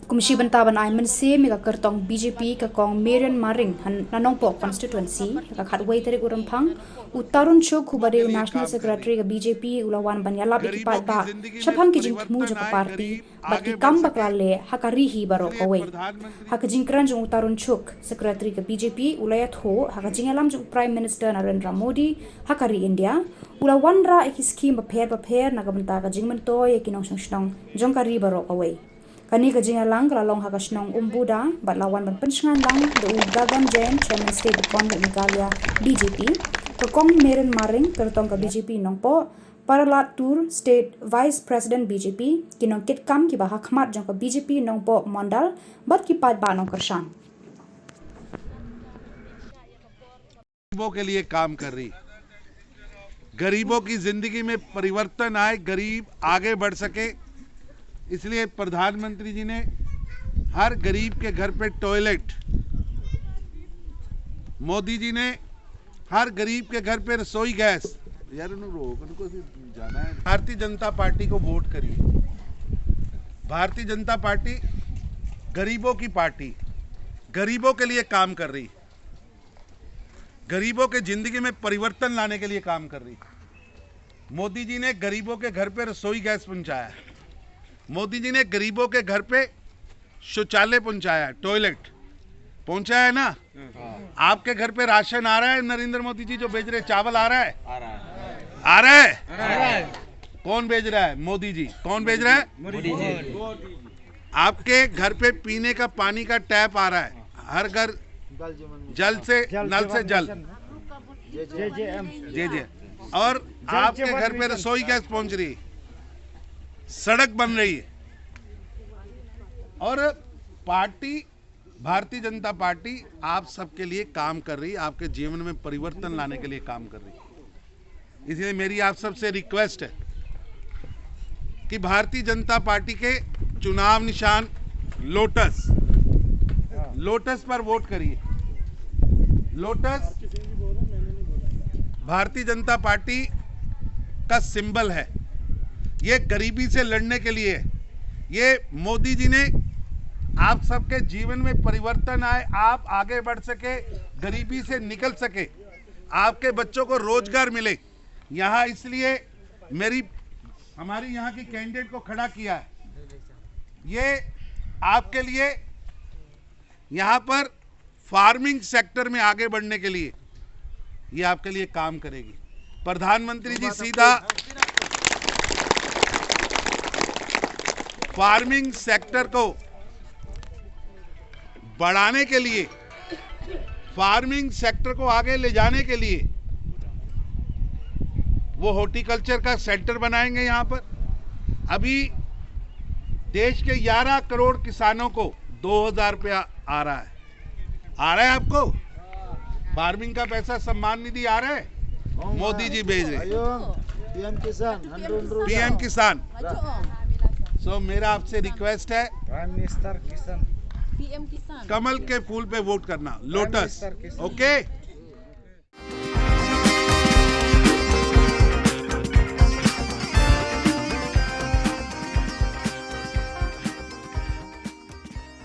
Kumshi bantaban Ayman se mega kertong BJP ka kong Marian Maring han nanongpo constituency ka khatway tarik urampang Uttarun Chuk hubade National Secretary ka BJP ulawan banyalab ikipat ba shapang kijing thmu jo ka party bat ki kam baklale hakarihi baro kaway hakajing kran jong Uttarun Chuk Secretary ka BJP ulayat ho hakajing alam jong Prime Minister Narendra Modi hakari India ulawan ra iki scheme bapher nagabanta ka jingman toy kinong shnong jongkari baro kaway Kani kajinga lang kalalong hakasnong umbuda batlawan ban pensngan lang do Gagan Jain Chairman State Bond Megalia BJP kakong Marian Maring kertong ka BJP nongpo Paralat Tour State Vice President BJP kinong kitkam ki bahakmat jong ka BJP nongpo Mondal bat ki pat ba nong kersan गरीबों के लिए काम कर रही गरीबों की जिंदगी में परिवर्तन आए गरीब आगे बढ़ सके इसलिए प्रधानमंत्री जी ने हर गरीब के घर पे टॉयलेट मोदी जी ने हर गरीब के घर पे रसोई गैस यार उनको जाना है भारतीय जनता पार्टी को वोट करिए भारतीय जनता पार्टी गरीबों की पार्टी गरीबों के लिए काम कर रही गरीबों के जिंदगी में परिवर्तन लाने के लिए काम कर रही मोदी जी ने गरीबों के घर पे रसोई गैस पहुंचाया मोदी जी ने गरीबों के घर पे शौचालय पहुंचाया टॉयलेट पहुंचाया है ना आपके घर पे राशन आ रहा है नरेंद्र मोदी जी जो भेज रहे चावल आ रहा है आ रहा है कौन भेज रहा है मोदी जी कौन भेज रहा है मोदी जी आपके घर पे पीने का पानी का टैप आ रहा है हर घर जल से नल से जल जे और आपके घर पे रसोई गैस पहुंच रही सड़क बन रही है और पार्टी भारतीय जनता पार्टी आप सबके लिए काम कर रही है आपके जीवन में परिवर्तन लाने के लिए काम कर रही है इसलिए मेरी आप सबसे रिक्वेस्ट है कि भारतीय जनता पार्टी के चुनाव निशान लोटस पर वोट करिए लोटस भारतीय जनता पार्टी का सिंबल है ये गरीबी से लड़ने के लिए ये मोदी जी ने आप सबके जीवन में परिवर्तन आए आप आगे बढ़ सके गरीबी से निकल सके आपके बच्चों को रोजगार मिले यहाँ इसलिए हमारी यहाँ की कैंडिडेट को खड़ा किया है ये आपके लिए यहाँ पर फार्मिंग सेक्टर में आगे बढ़ने के लिए ये आपके लिए काम करेगी प्रधानमंत्री जी सीधा फार्मिंग सेक्टर को बढ़ाने के लिए फार्मिंग सेक्टर को आगे ले जाने के लिए वो हॉर्टिकल्चर का सेंटर बनाएंगे यहाँ पर अभी देश के 11 करोड़ किसानों को 2000 रुपया आ रहा है आपको फार्मिंग का पैसा सम्मान निधि आ रहा है मोदी जी भेज रहे पीएम किसान सो मेरा आपसे रिक्वेस्ट है प्राइम मिनिस्टर किसान कमल के फूल पे वोट करना लोटस ओके